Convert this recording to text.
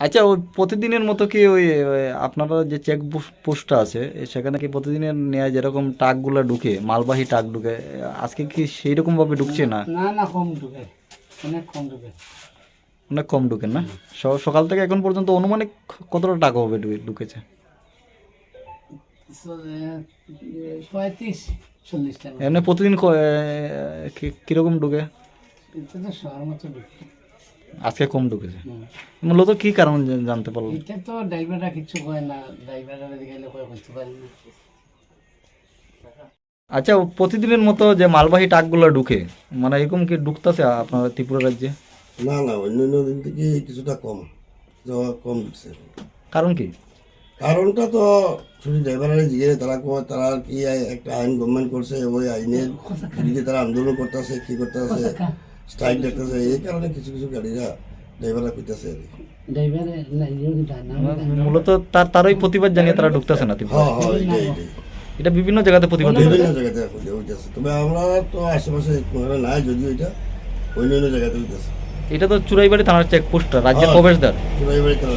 আচ্ছা, ওই প্রতিদিনের মতো কি ওই আপনারা যে চেক পোস্টটা আছে সেখানে কি প্রতিদিনের নেওয়া যেরকম ট্রাকগুলো ঢুকে, মালবাহী ট্রাক ঢুকে, আজকে কি সেই রকম ভাবে ঢুকছে না? না না, কম ঢুকে, অনেক কম ঢুকে। অনেক কম ঢুকে না? সকাল থেকে এখন পর্যন্ত অনুমানিক কতটা টাকা হবে ঢুকেছে? 35-40 টাকা। এমনি প্রতিদিন কিরকম ঢুকে? এটা তো শহর মতো ঢুকে। আজকে কম ঢুকেছে। মূলত কি কারণ জানতে পারলাম? এটা তো ড্রাইভাররা কিছু কয় না, ড্রাইভাররা গেলে কয় বুঝতে পারি না। আচ্ছা, প্রতিদিনের মতো যে মালবাহী ট্রাকগুলো ঢুকে, মানে এরকম কি ঢুকতেছে আপনার ত্রিপুরা রাজ্যে? না না, অন্যান্য দিন থেকে কিছুটা কম, যাওয়া কম দিচ্ছে। কারণ কি? কারণটা তো শুধু ড্রাইভারের জিজ্ঞেস, তারা তারা আর কি একটা আইন গভর্নমেন্ট করছে, ওই আইনের বিরুদ্ধে তারা আন্দোলন করতেছে, কি করতেছে, স্ট্রাইক দেখতেছে, এই কারণে কিছু কিছু গাড়িরা ড্রাইভাররা করতেছে আর কি। ড্রাইভার না, মূলত তারই প্রতিবাদ জানিয়ে তারা ঢুকতেছে না ত্রিপুরা। হ্যাঁ হ্যাঁ, এটাই এটা বিভিন্ন জায়গাতে প্রতিবাদ হচ্ছে। বিভিন্ন জায়গাতে হইতেছে, তবে আমরা তো আশেপাশে কোথাও নাই, যদিও এটা অন্যান্য জায়গাতে হইতেছে। এটা তো চুরাইবাড়ি থানার চেকপোস্ট, রাজ্যের প্রবেশদ্বার। চুরাইবাড়ি তারা